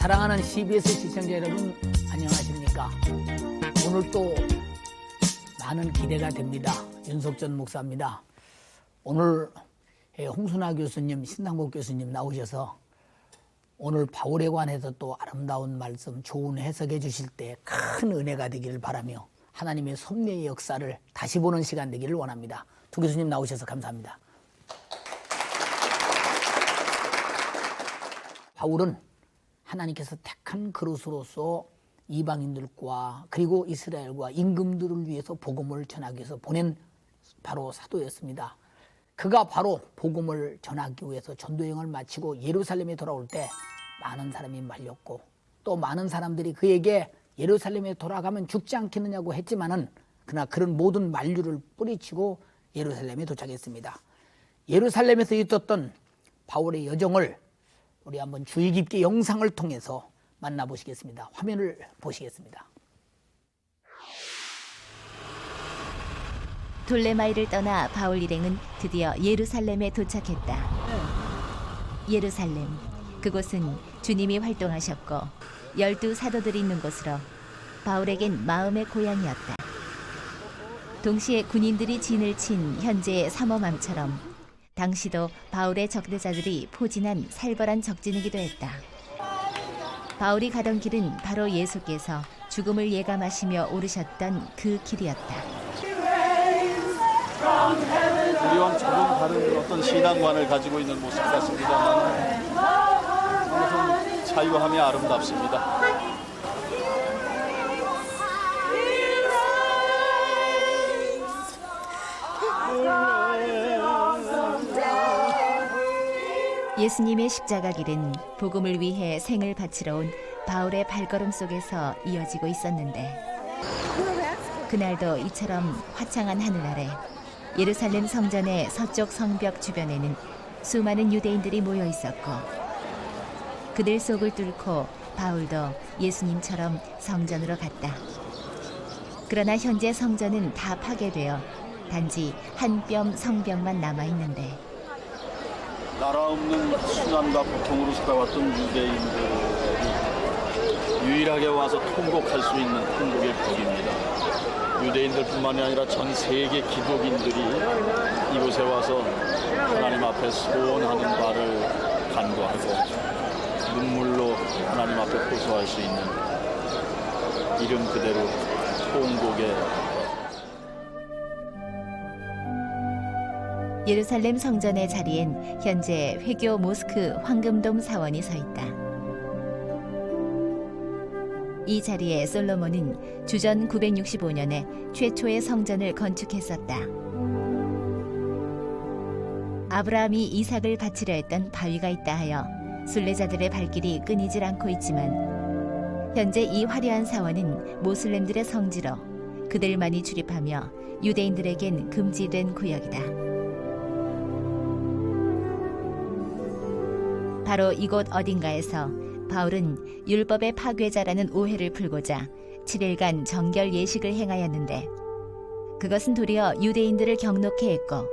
사랑하는 CBS 시청자 여러분, 안녕하십니까? 오늘 또 많은 기대가 됩니다. 윤석전 목사입니다. 오늘 홍순아 교수님, 신상복 교수님 나오셔서 오늘 바울에 관해서 또 아름다운 말씀, 좋은 해석해 주실 때 큰 은혜가 되기를 바라며 하나님의 섭리의 역사를 다시 보는 시간 되기를 원합니다. 두 교수님 나오셔서 감사합니다. 바울은 하나님께서 택한 그릇으로서 이방인들과 그리고 이스라엘과 임금들을 위해서 복음을 전하기 위해서 보낸 바로 사도였습니다. 그가 바로 복음을 전하기 위해서 전도여행을 마치고 예루살렘에 돌아올 때 많은 사람이 말렸고 또 많은 사람들이 그에게 예루살렘에 돌아가면 죽지 않겠느냐고 했지만은 그러나 그런 모든 만류를 뿌리치고 예루살렘에 도착했습니다. 예루살렘에서 있었던 바울의 여정을 우리 한번 주의 깊게 영상을 통해서 만나보시겠습니다. 화면을 보시겠습니다. 돌레마이를 떠나 바울 일행은 드디어 예루살렘에 도착했다. 예루살렘, 그곳은 주님이 활동하셨고 12 사도들이 있는 곳으로 바울에겐 마음의 고향이었다. 동시에 군인들이 진을 친 현재의 삼엄함처럼 당시도 바울의 적대자들이 포진한 살벌한 적진이기도 했다. 바울이 가던 길은 바로 예수께서 죽음을 예감하시며 오르셨던 그 길이었다. 우리와는 조금 다른 어떤 신앙관을 가지고 있는 모습 같습니다만 무슨 자유함이 아름답습니다. 예수님의 십자가 길은 복음을 위해 생을 바치러 온 바울의 발걸음 속에서 이어지고 있었는데 그날도 이처럼 화창한 하늘 아래 예루살렘 성전의 서쪽 성벽 주변에는 수많은 유대인들이 모여 있었고 그들 속을 뚫고 바울도 예수님처럼 성전으로 갔다. 그러나 현재 성전은 다 파괴되어 단지 한 뼘 성벽만 남아있는데 나라 없는 순환과 고통으로 살아왔던 유대인들이 유일하게 와서 통곡할 수 있는 통곡의 벽입니다. 유대인들뿐만이 아니라 전 세계 기독인들이 이곳에 와서 하나님 앞에 소원하는 바를 간구하고 눈물로 하나님 앞에 호소할 수 있는 이름 그대로 통곡의 예루살렘 성전의 자리엔 현재 회교 모스크 황금돔 사원이 서 있다. 이 자리에 솔로몬은 주전 965년에 최초의 성전을 건축했었다. 아브라함이 이삭을 바치려 했던 바위가 있다 하여 순례자들의 발길이 끊이질 않고 있지만 현재 이 화려한 사원은 모슬렘들의 성지로 그들만이 출입하며 유대인들에겐 금지된 구역이다. 바로 이곳 어딘가에서 바울은 율법의 파괴자라는 오해를 풀고자 7일간 정결 예식을 행하였는데 그것은 도리어 유대인들을 경록해 했고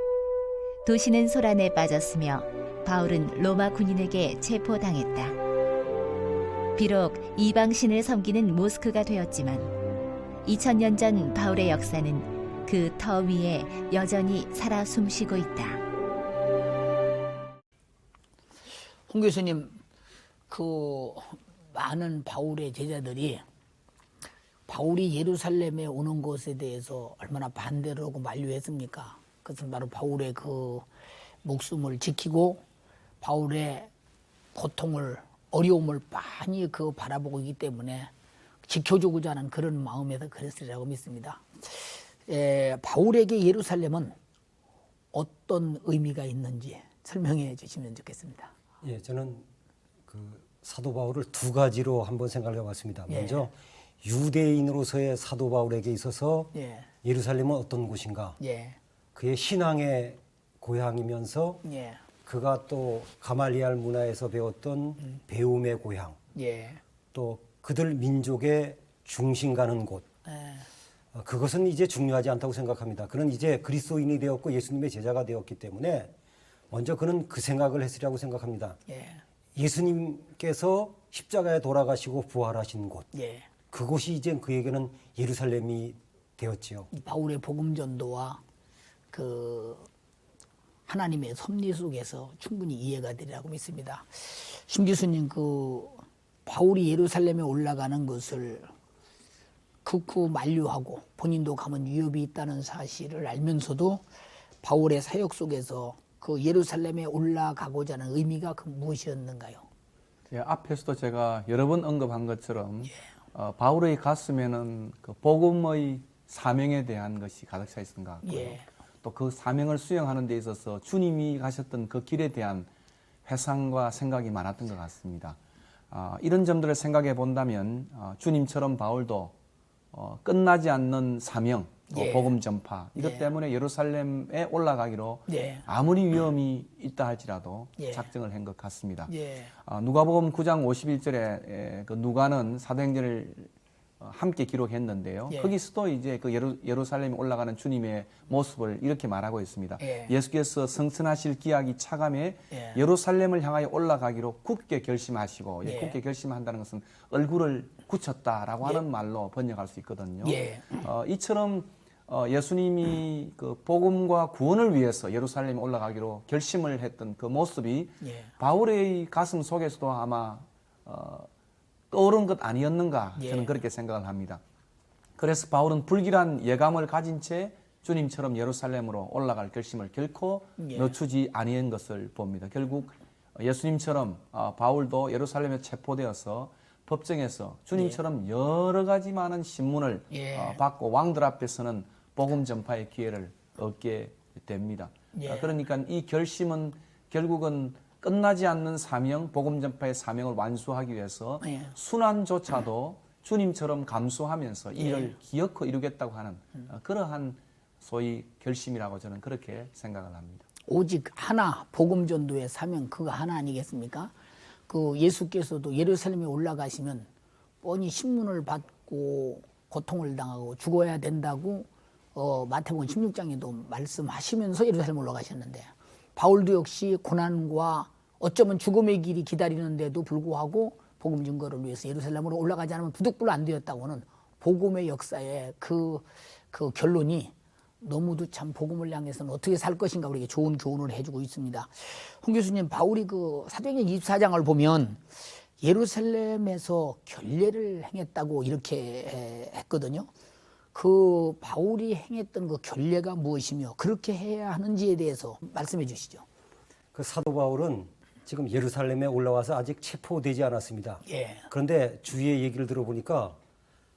도시는 소란에 빠졌으며 바울은 로마 군인에게 체포당했다. 비록 이방신을 섬기는 모스크가 되었지만 2000년 전 바울의 역사는 그 터 위에 여전히 살아 숨쉬고 있다. 홍 교수님, 그 많은 바울의 제자들이 바울이 예루살렘에 오는 것에 대해서 얼마나 반대를 하고 만류했습니까? 그것은 바로 바울의 그 목숨을 지키고 바울의 고통을, 어려움을 많이 그 바라보고 있기 때문에 지켜주고자 하는 그런 마음에서 그랬으리라고 믿습니다. 바울에게 예루살렘은 어떤 의미가 있는지 설명해 주시면 좋겠습니다. 예, 저는 그 사도 바울을 두 가지로 한번 생각을 해봤습니다. 먼저 유대인으로서의 사도 바울에게 있어서 예루살렘은 어떤 곳인가? 그의 신앙의 고향이면서 그가 또 가말리알 문화에서 배웠던 배움의 고향, 또 그들 민족의 중심 가는 곳. 그것은 이제 중요하지 않다고 생각합니다. 그는 이제 그리스도인이 되었고 예수님의 제자가 되었기 때문에 먼저 그는 그 생각을 했으리라고 생각합니다. 예수님께서 십자가에 돌아가시고 부활하신 곳. 예. 그곳이 이제 그에게는 예루살렘이 되었지요. 바울의 복음 전도와 그 하나님의 섭리 속에서 충분히 이해가 되리라고 믿습니다. 심 교수님, 그 바울이 예루살렘에 올라가는 것을 극구 만류하고 본인도 가면 위협이 있다는 사실을 알면서도 바울의 사역 속에서 그 예루살렘에 올라가고자 하는 의미가 그 무엇이었는가요? 예, 앞에서도 제가 여러 번 언급한 것처럼 바울의 가슴에는 그 복음의 사명에 대한 것이 가득 차 있는 것 같고요. 또 그 사명을 수행하는 데 있어서 주님이 가셨던 그 길에 대한 회상과 생각이 많았던 것 같습니다. 이런 점들을 생각해 본다면 주님처럼 바울도 끝나지 않는 사명, 복음 전파 이것 때문에 예루살렘에 올라가기로 아무리 위험이 있다 할지라도 작정을 한 것 같습니다. 누가복음 9장 51절에 그 누가는 사도행전을 함께 기록했는데요. 거기서도 이제 그 예루살렘에 올라가는 주님의 모습을 이렇게 말하고 있습니다. 예수께서 성천하실 기약이 차감해 예루살렘을 향하여 올라가기로 굳게 결심하시고 굳게 결심한다는 것은 얼굴을 굳혔다라고 하는 말로 번역할 수 있거든요. 이처럼 예수님이 그 복음과 구원을 위해서 예루살렘에 올라가기로 결심을 했던 그 모습이 바울의 가슴 속에서도 아마 떠오른 것 아니었는가 저는 그렇게 생각을 합니다. 그래서 바울은 불길한 예감을 가진 채 주님처럼 예루살렘으로 올라갈 결심을 결코 늦추지 아니한 것을 봅니다. 결국 예수님처럼 바울도 예루살렘에 체포되어서 법정에서 주님처럼 여러 가지 많은 신문을 받고 왕들 앞에서는 복음 전파의 기회를 얻게 됩니다. 그러니까 이 결심은 결국은 끝나지 않는 사명, 복음 전파의 사명을 완수하기 위해서 순환조차도 주님처럼 감수하면서 이 일을 기어코 이루겠다고 하는 그러한 소위 결심이라고 저는 그렇게 생각을 합니다. 오직 하나, 복음 전도의 사명 그거 하나 아니겠습니까? 그 예수께서도 예루살렘에 올라가시면 뻔히 신문을 받고 고통을 당하고 죽어야 된다고 마태복음 16장에도 말씀하시면서 예루살렘 올라가셨는데 바울도 역시 고난과 어쩌면 죽음의 길이 기다리는데도 불구하고 복음 증거를 위해서 예루살렘으로 올라가지 않으면 부득불 안 되었다고는 복음의 역사의 그 결론이 너무도 참 복음을 향해서는 어떻게 살 것인가 우리에게 좋은 교훈을 해주고 있습니다. 홍 교수님, 바울이 그 사도행전 24장을 보면 예루살렘에서 결례를 행했다고 이렇게 했거든요. 그 바울이 행했던 그 결례가 무엇이며 그렇게 해야 하는지에 대해서 말씀해 주시죠. 그 사도 바울은 지금 예루살렘에 올라와서 아직 체포되지 않았습니다. 그런데 주위의 얘기를 들어보니까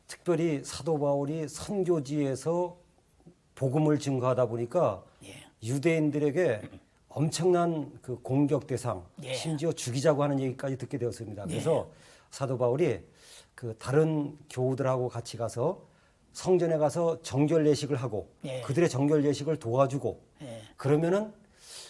특별히 사도 바울이 선교지에서 복음을 증거하다 보니까 유대인들에게 엄청난 그 공격 대상, 심지어 죽이자고 하는 얘기까지 듣게 되었습니다. 그래서 사도 바울이 그 다른 교우들하고 같이 가서 성전에 가서 정결 예식을 하고 그들의 정결 예식을 도와주고 그러면은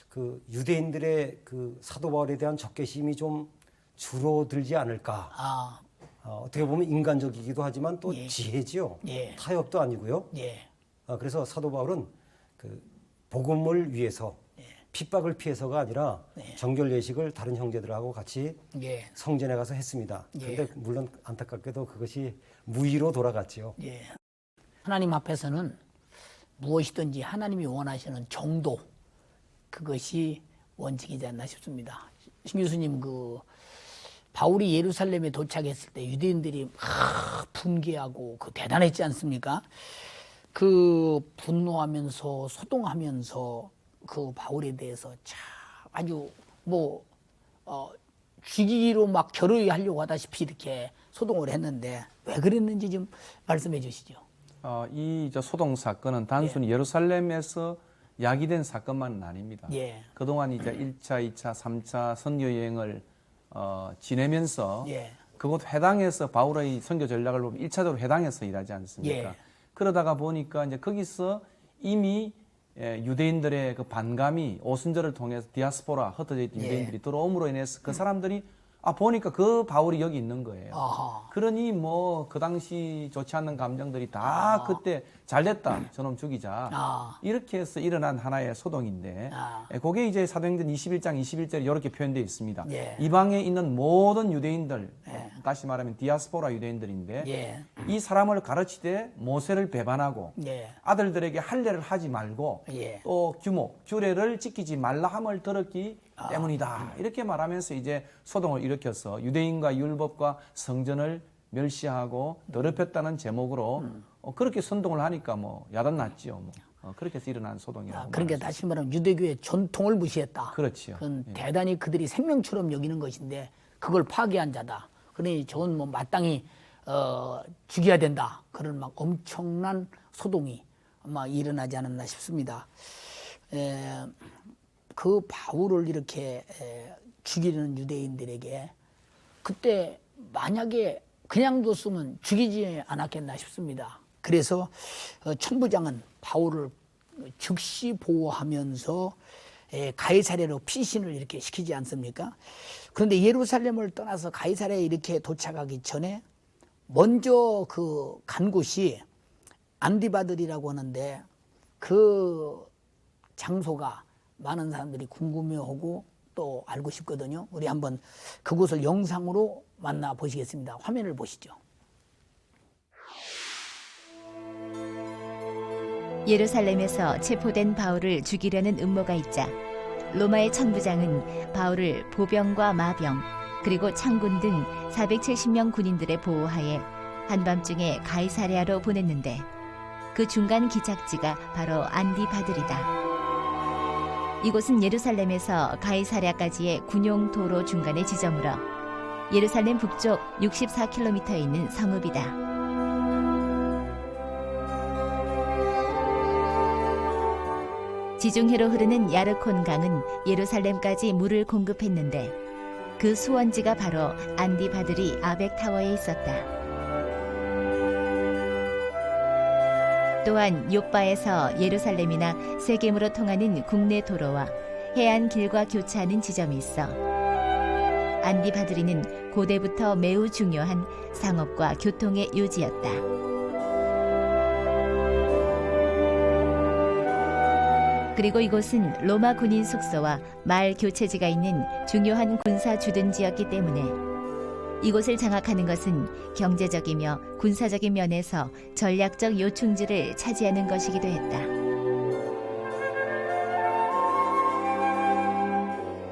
그 유대인들의 그 사도 바울에 대한 적개심이 좀 줄어들지 않을까. 어떻게 보면 인간적이기도 하지만 또 지혜지요. 타협도 아니고요. 그래서 사도 바울은 그 복음을 위해서 핍박을 피해서가 아니라 정결 예식을 다른 형제들하고 같이 성전에 가서 했습니다. 그런데 물론 안타깝게도 그것이 무의로 돌아갔지요. 하나님 앞에서는 무엇이든지 하나님이 원하시는 정도 그것이 원칙이지 않나 싶습니다. 신 교수님, 그 바울이 예루살렘에 도착했을 때 유대인들이 분개하고 그 대단했지 않습니까? 그 분노하면서 소동하면서 그 바울에 대해서 참 아주 죽이기로 막 결의하려고 하다시피 이렇게 소동을 했는데 왜 그랬는지 좀 말씀해 주시죠. 이 소동 사건은 단순히 예루살렘에서 야기된 사건만은 아닙니다. 그동안 이제 1차, 2차, 3차 선교 여행을 지내면서 그곳 회당에서 바울의 선교 전략을 보면 1차적으로 회당에서 일하지 않습니까? 그러다가 보니까 이제 거기서 이미 유대인들의 그 반감이 오순절을 통해서 디아스포라 흩어져 있던 유대인들이 들어옴으로 인해서 그 사람들이 보니까 그 바울이 여기 있는 거예요. 아하. 그러니 뭐 그 당시 좋지 않는 감정들이 다 그때 잘 됐다. 저놈 죽이자. 이렇게 해서 일어난 하나의 소동인데 그게 이제 사도행전 21장 21절에 이렇게 표현되어 있습니다. 예. 이방에 있는 모든 유대인들, 다시 말하면 디아스포라 유대인들인데 예. 이 사람을 가르치되 모세를 배반하고 예. 아들들에게 할례를 하지 말고 예. 또 규례를 지키지 말라 함을 들었기 때문이다. 이렇게 말하면서 이제 소동을 일으켜서 유대인과 율법과 성전을 멸시하고 더럽혔다는 제목으로 그렇게 선동을 하니까 뭐 야단났지요. 그렇게 해서 일어난 소동이라고. 그러니까 다시 말하면 유대교의 전통을 무시했다. 그렇지요. 그건 대단히 그들이 생명처럼 여기는 것인데 그걸 파괴한 자다. 그러니 저건 뭐 마땅히 죽여야 된다. 그런 막 엄청난 소동이 아마 일어나지 않았나 싶습니다. 그 바울을 이렇게 죽이려는 유대인들에게 그때 만약에 그냥 뒀으면 죽이지 않았겠나 싶습니다. 그래서 천부장은 바울을 즉시 보호하면서 가이사랴로 피신을 이렇게 시키지 않습니까? 그런데 예루살렘을 떠나서 가이사랴에 이렇게 도착하기 전에 먼저 그 간 곳이 안디바들이라고 하는데 그 장소가 많은 사람들이 궁금해하고 또 알고 싶거든요. 우리 한번 그곳을 영상으로 만나보시겠습니다. 화면을 보시죠. 예루살렘에서 체포된 바울을 죽이려는 음모가 있자 로마의 천부장은 바울을 보병과 마병 그리고 창군 등 470명 군인들의 보호하에 한밤중에 가이사랴로 보냈는데 그 중간 기착지가 바로 안디바들이다. 이곳은 예루살렘에서 가이사랴까지의 군용 도로 중간의 지점으로 예루살렘 북쪽 64km에 있는 성읍이다. 지중해로 흐르는 야르콘 강은 예루살렘까지 물을 공급했는데 그 수원지가 바로 안디바들이 아벡타워에 있었다. 또한 요빠에서 예루살렘이나 세겜으로 통하는 국내 도로와 해안 길과 교차하는 지점이 있어 안디바드리는 고대부터 매우 중요한 상업과 교통의 요지였다. 그리고 이곳은 로마 군인 숙소와 말 교체지가 있는 중요한 군사 주둔지였기 때문에 이곳을 장악하는 것은 경제적이며 군사적인 면에서 전략적 요충지를 차지하는 것이기도 했다.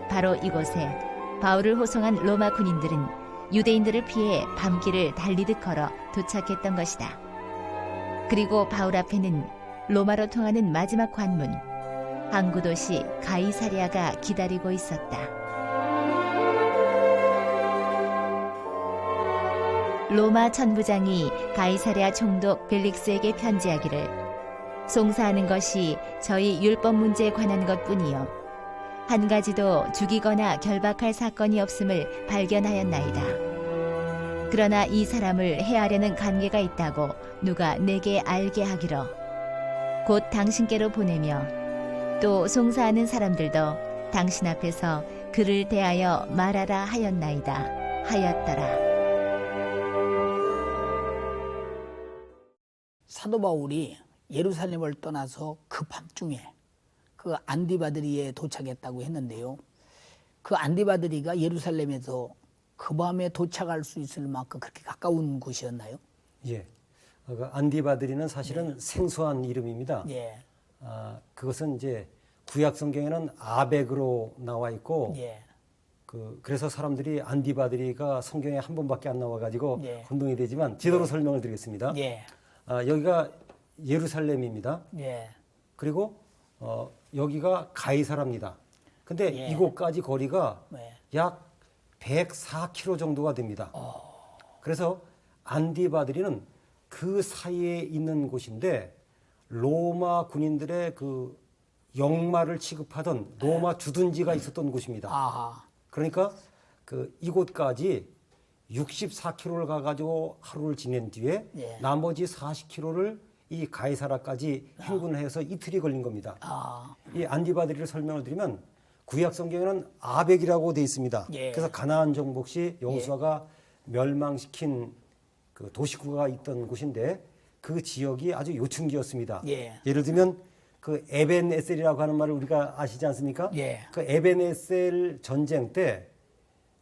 바로 이곳에 바울을 호송한 로마 군인들은 유대인들을 피해 밤길을 달리듯 걸어 도착했던 것이다. 그리고 바울 앞에는 로마로 통하는 마지막 관문, 항구 도시 가이사랴가 기다리고 있었다. 로마 천부장이 가이사랴 총독 벨릭스에게 편지하기를 송사하는 것이 저희 율법 문제에 관한 것뿐이요 한 가지도 죽이거나 결박할 사건이 없음을 발견하였나이다. 그러나 이 사람을 해하려는 관계가 있다고 누가 내게 알게 하기로 곧 당신께로 보내며 또 송사하는 사람들도 당신 앞에서 그를 대하여 말하라 하였나이다 하였더라. 사도 바울이 예루살렘을 떠나서 그 밤중에 그 안디바드리에 도착했다고 했는데요. 그 안디바드리가 예루살렘에서 그 밤에 도착할 수 있을 만큼 그렇게 가까운 곳이었나요? 예. 그 안디바드리는 사실은 생소한 이름입니다. 예. 그것은 이제 구약 성경에는 아벡으로 나와 있고, 예. 그래서 사람들이 안디바드리가 성경에 한 번밖에 안 나와가지고 예. 혼동이 되지만 제대로 설명을 드리겠습니다. 예. 여기가 예루살렘입니다. 예. 그리고 여기가 가이사라입니다. 근데 예. 이곳까지 거리가 네. 약 104km 정도가 됩니다. 그래서 안디바드리는 그 사이에 있는 곳인데 로마 군인들의 그 역마를 취급하던 로마 주둔지가 있었던 곳입니다. 아하. 그러니까 이곳까지 64km를 가가지고 하루를 지낸 뒤에 예. 나머지 40km를 이 가이사라까지 행군을 해서 이틀이 걸린 겁니다. 이 안디바드리를 설명을 드리면 구약 성경에는 아벡이라고 돼 있습니다. 예. 그래서 가나안 정복 시 여호수아가 멸망시킨 그 도시구가 있던 곳인데 그 지역이 아주 요충지였습니다. 예. 예를 들면 그 에벤에셀이라고 하는 말을 우리가 아시지 않습니까? 예. 그 에벤에셀 전쟁 때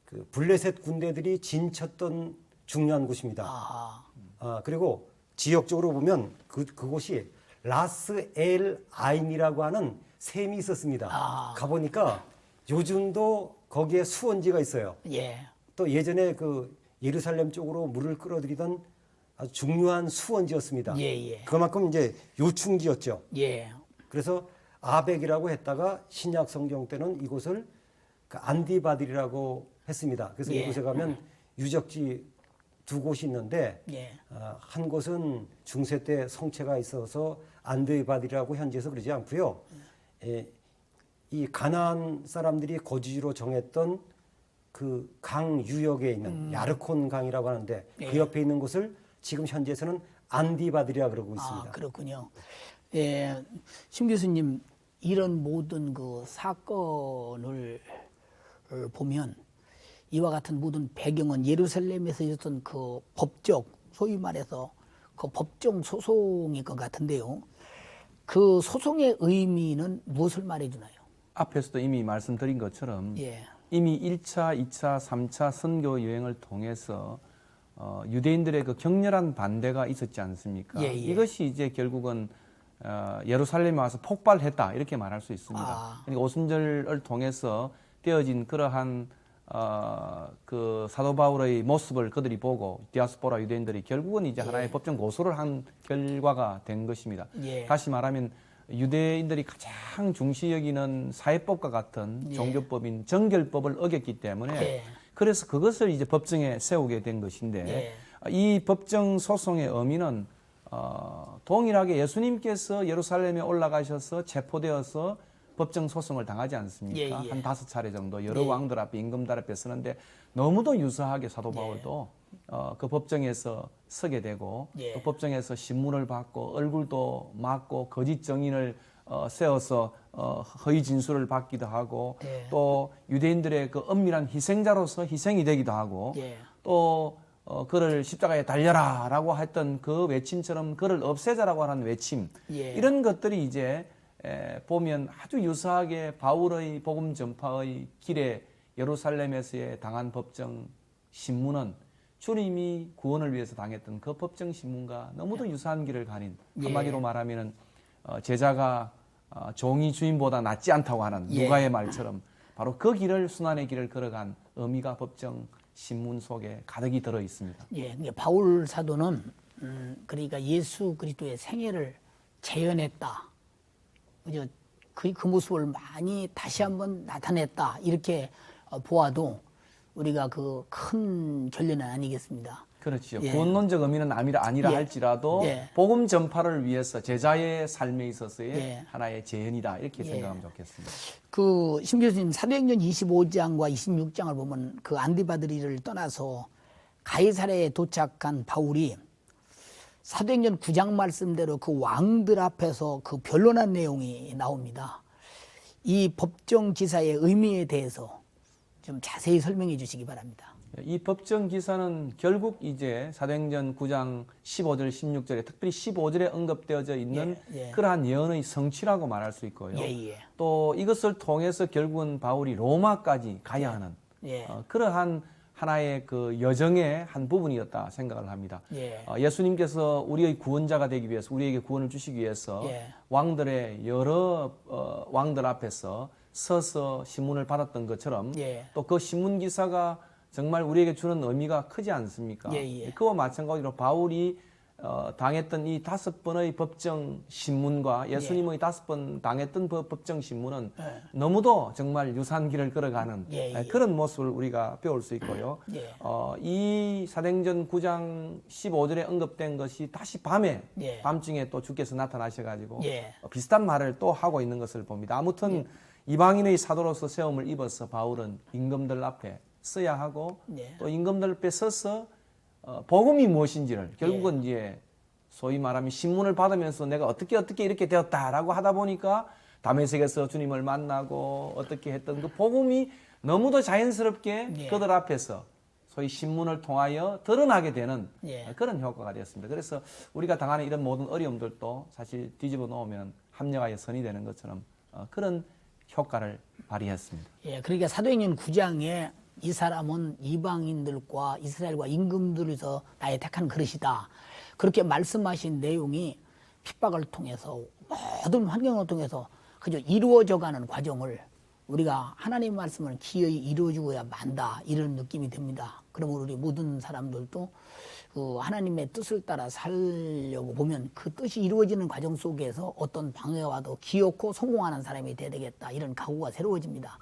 그 블레셋 군대들이 진쳤던 중요한 곳입니다. 아하. 그리고 지역적으로 보면 그곳이 라스 엘 아인이라고 하는 샘이 있었습니다. 가보니까 요즘도 거기에 수원지가 있어요. 예. 또 예전에 그 예루살렘 쪽으로 물을 끌어들이던 아주 중요한 수원지였습니다. 예. 그만큼 이제 요충지였죠. 예. 그래서 아벡이라고 했다가 신약 성경 때는 이곳을 그 안디바들이라고 했습니다. 그래서 예. 이곳에 가면 유적지 두 곳이 있는데 예. 한 곳은 중세 때 성체가 있어서 안디바들이라고 현지에서 그러지 않고요. 이 가나안 사람들이 거주지로 정했던 그 강 유역에 있는 야르콘 강이라고 하는데 예. 그 옆에 있는 곳을 지금 현지에서는 안디바들이라 그러고 있습니다. 그렇군요. 예, 심 교수님 이런 모든 그 사건을 보면 이와 같은 모든 배경은 예루살렘에서 있었던 그 법적, 소위 말해서 그 법정 소송일 것 같은데요. 그 소송의 의미는 무엇을 말해주나요? 앞에서도 이미 말씀드린 것처럼 예. 이미 1차, 2차, 3차 선교 여행을 통해서 유대인들의 그 격렬한 반대가 있었지 않습니까? 예. 이것이 이제 결국은 예루살렘에 와서 폭발했다 이렇게 말할 수 있습니다. 그러니까 오순절을 통해서 떼어진 그러한 그 사도 바울의 모습을 그들이 보고 디아스포라 유대인들이 결국은 이제 하나의 법정 고소를 한 결과가 된 것입니다. 예. 다시 말하면 유대인들이 가장 중시 여기는 사회법과 같은 종교법인 정결법을 어겼기 때문에 그래서 그것을 이제 법정에 세우게 된 것인데 이 법정 소송의 의미는 동일하게 예수님께서 예루살렘에 올라가셔서 체포되어서 법정 소송을 당하지 않습니까? 한 5차례 정도 여러 왕들 앞에 임금들 앞에 서는데 너무도 유사하게 사도 바울도 그 법정에서 서게 되고 그 법정에서 신문을 받고 얼굴도 맞고 거짓 증인을 세워서 허위 진술을 받기도 하고 또 유대인들의 그 엄밀한 희생자로서 희생이 되기도 하고 또 그를 십자가에 달려라라고 했던 그 외침처럼 그를 없애자라고 하는 외침 이런 것들이 이제 보면 아주 유사하게 바울의 복음 전파의 길에 예루살렘에서의 당한 법정 신문은 주님이 구원을 위해서 당했던 그 법정 신문과 너무도 유사한 길을 가는 한마디로 말하면 제자가 종이 주인보다 낫지 않다고 하는 누가의 말처럼 바로 그 길을 순환의 길을 걸어간 의미가 법정 신문 속에 가득히 들어 있습니다. 예, 바울 사도는 그러니까 예수 그리스도의 생애를 재현했다. 그죠? 그 모습을 많이 다시 한번 나타냈다. 이렇게 보아도 우리가 그 큰 결론은 아니겠습니다. 그렇죠. 구원론적 의미는 아니라 할지라도 복음 전파를 위해서 제자의 삶에 있어서의 하나의 재현이다. 이렇게 생각하면 좋겠습니다. 그 심 교수님 사도행전 25장과 26장을 보면 그 안디바드리를 떠나서 가이사랴에 도착한 바울이 사도행전 9장 말씀대로 그 왕들 앞에서 그 변론한 내용이 나옵니다. 이 법정 기사의 의미에 대해서 좀 자세히 설명해 주시기 바랍니다. 이 법정 기사는 결국 이제 사도행전 9장 15절, 16절에 특별히 15절에 언급되어져 있는 그러한 예언의 성취라고 말할 수 있고요. 또 이것을 통해서 결국은 바울이 로마까지 가야 하는 그러한 하나의 그 여정의 한 부분이었다 생각을 합니다. 예수님께서 우리의 구원자가 되기 위해서 우리에게 구원을 주시기 위해서 왕들의 여러 왕들 앞에서 서서 신문을 받았던 것처럼 또 그 신문 기사가 정말 우리에게 주는 의미가 크지 않습니까? 그와 마찬가지로 바울이 당했던 이 5번의 법정 신문과 예수님의 5번 당했던 법정 신문은 너무도 정말 유사한 길을 걸어가는 그런 모습을 우리가 배울 수 있고요. 이 사도행전 9장 15절에 언급된 것이 다시 밤중에 또 주께서 나타나셔가지고 비슷한 말을 또 하고 있는 것을 봅니다. 아무튼 이방인의 사도로서 세움을 입어서 바울은 임금들 앞에 써야 하고 또 임금들 앞에 서서 복음이 무엇인지를 결국은 이제 소위 말하면 신문을 받으면서 내가 어떻게 이렇게 되었다라고 하다 보니까 다메섹에서 주님을 만나고 어떻게 했던 그 복음이 너무도 자연스럽게 예. 그들 앞에서 소위 신문을 통하여 드러나게 되는 예. 그런 효과가 되었습니다. 그래서 우리가 당하는 이런 모든 어려움들도 사실 뒤집어 놓으면 합력하여 선이 되는 것처럼 그런 효과를 발휘했습니다. 예, 그러니까 사도행전 9장에 이 사람은 이방인들과 이스라엘과 임금들에서 나의 택한 그릇이다. 그렇게 말씀하신 내용이 핍박을 통해서 모든 환경을 통해서 그저 이루어져가는 과정을 우리가 하나님의 말씀을 기어이 이루어주고야 만다 이런 느낌이 듭니다. 그러면 우리 모든 사람들도 그 하나님의 뜻을 따라 살려고 보면 그 뜻이 이루어지는 과정 속에서 어떤 방해가 와도 기어코 성공하는 사람이 돼야 되겠다 이런 각오가 새로워집니다.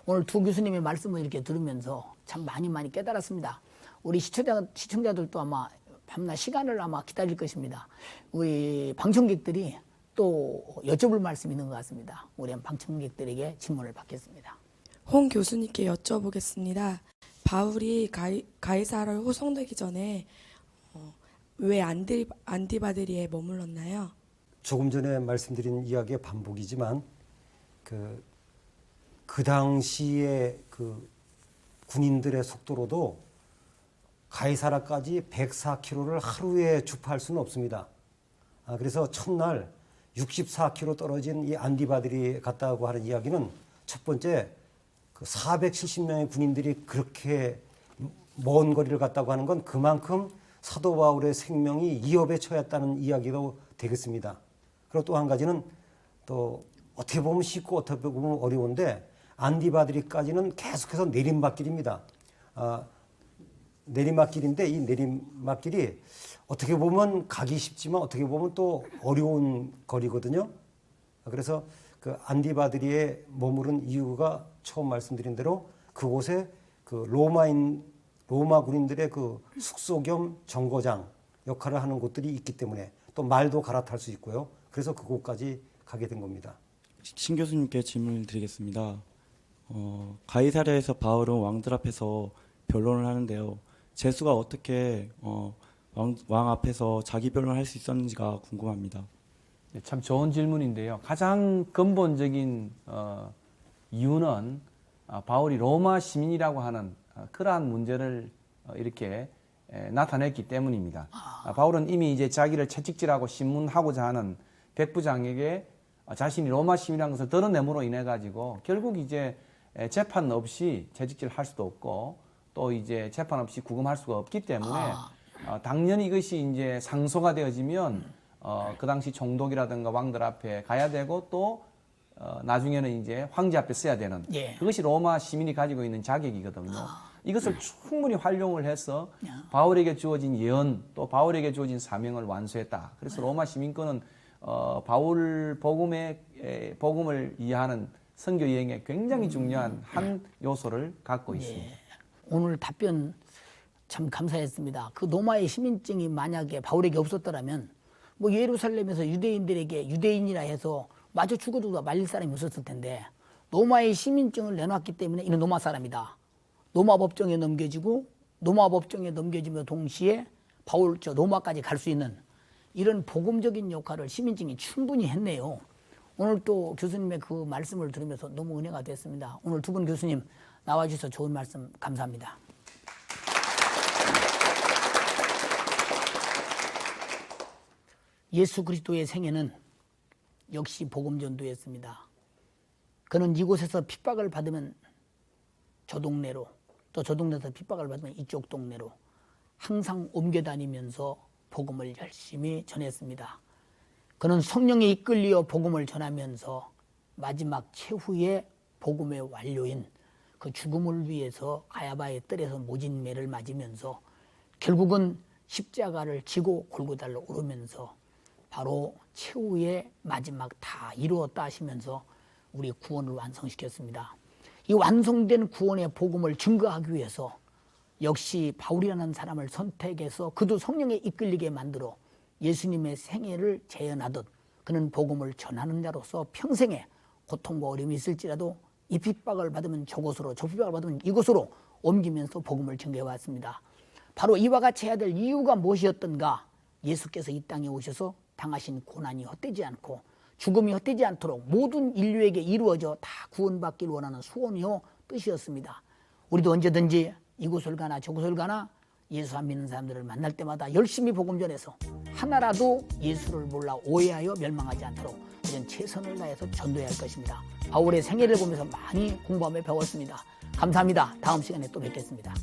오늘 두 교수님의 말씀을 이렇게 들으면서 참 많이 깨달았습니다. 우리 시청자들도 아마 밤낮 시간을 아마 기다릴 것입니다. 우리 방청객들이 또 여쭤볼 말씀이 있는 것 같습니다. 우리 방청객들에게 질문을 받겠습니다. 홍 교수님께 여쭤보겠습니다. 바울이 가이사라를 호송되기 전에 왜 안디바드리에 머물렀나요? 조금 전에 말씀드린 이야기의 반복이지만 그 당시에 그 군인들의 속도로도 가이사라까지 104km를 하루에 주파할 수는 없습니다. 그래서 첫날 64km 떨어진 이 안디바드리에 갔다고 하는 이야기는 첫 번째 그 470명의 군인들이 그렇게 먼 거리를 갔다고 하는 건 그만큼 사도 바울의 생명이 위협에 처했다는 이야기도 되겠습니다. 그리고 또 한 가지는 또 어떻게 보면 쉽고 어떻게 보면 어려운데 안디바드리까지는 계속해서 내리막길입니다. 내리막길인데 이 내리막길이 어떻게 보면 가기 쉽지만 어떻게 보면 또 어려운 거리거든요. 그래서 그 안디바드리에 머무른 이유가 처음 말씀드린 대로 그곳에 그 로마 군인들의 그 숙소 겸 정거장 역할을 하는 곳들이 있기 때문에 또 말도 갈아탈 수 있고요. 그래서 그곳까지 가게 된 겁니다. 신 교수님께 질문을 드리겠습니다. 가이사랴에서 바울은 왕들 앞에서 변론을 하는데요. 제수가 어떻게 왕 앞에서 자기 변론을 할 수 있었는지가 궁금합니다. 참 좋은 질문인데요. 가장 근본적인 이유는 바울이 로마 시민이라고 하는 그러한 문제를 이렇게 나타냈기 때문입니다. 바울은 이미 이제 자기를 채찍질하고 신문하고자 하는 백부장에게 자신이 로마 시민이라는 것을 드러냄으로 인해 가지고 결국 이제 재판 없이 채찍질할 수도 없고 또 이제 재판 없이 구금할 수가 없기 때문에 당연히 이것이 이제 상소가 되어지면 그 당시 총독이라든가 왕들 앞에 가야 되고 또 나중에는 이제 황제 앞에 써야 되는 그것이 로마 시민이 가지고 있는 자격이거든요. 이것을 충분히 활용을 해서 바울에게 주어진 예언 또 바울에게 주어진 사명을 완수했다. 그래서 로마 시민권은 바울 복음을 이해하는 선교 여행에 굉장히 중요한 한 요소를 갖고 있습니다. 오늘 답변 참 감사했습니다. 그 로마의 시민증이 만약에 바울에게 없었더라면 뭐 예루살렘에서 유대인들에게 유대인이라 해서 마저 죽어도 말릴 사람이 없었을 텐데 로마의 시민증을 내놨기 때문에 이는 로마 사람이다. 로마 법정에 넘겨지고 로마 법정에 넘겨지며 동시에 로마까지 갈 수 있는 이런 복음적인 역할을 시민증이 충분히 했네요. 오늘 또 교수님의 그 말씀을 들으면서 너무 은혜가 됐습니다. 오늘 두 분 교수님 나와주셔서 좋은 말씀 감사합니다. 예수 그리스도의 생애는 역시 복음 전도였습니다. 그는 이곳에서 핍박을 받으면 저 동네로 또 저 동네에서 핍박을 받으면 이쪽 동네로 항상 옮겨 다니면서 복음을 열심히 전했습니다. 그는 성령에 이끌려 복음을 전하면서 마지막 최후의 복음의 완료인 그 죽음을 위해서 가야바의 뜰에서 모진 매를 맞으면서 결국은 십자가를 지고 골고다를 오르면서 바로 최후의 마지막 다 이루었다 하시면서 우리 구원을 완성시켰습니다. 이 완성된 구원의 복음을 증거하기 위해서 역시 바울이라는 사람을 선택해서 그도 성령에 이끌리게 만들어 예수님의 생애를 재현하듯 그는 복음을 전하는 자로서 평생에 고통과 어려움이 있을지라도 이 핍박을 받으면 저곳으로 저 핍박을 받으면 이곳으로 옮기면서 복음을 증거해왔습니다. 바로 이와 같이 해야 될 이유가 무엇이었던가? 예수께서 이 땅에 오셔서 당하신 고난이 헛되지 않고 죽음이 헛되지 않도록 모든 인류에게 이루어져 다 구원받기를 원하는 소원이요 뜻이었습니다. 우리도 언제든지 이곳을 가나 저곳을 가나 예수 안 믿는 사람들을 만날 때마다 열심히 복음 전해서 하나라도 예수를 몰라 오해하여 멸망하지 않도록 우리는 최선을 다해서 전도해야 할 것입니다. 바울의 생애를 보면서 많이 공부하며 배웠습니다. 감사합니다. 다음 시간에 또 뵙겠습니다.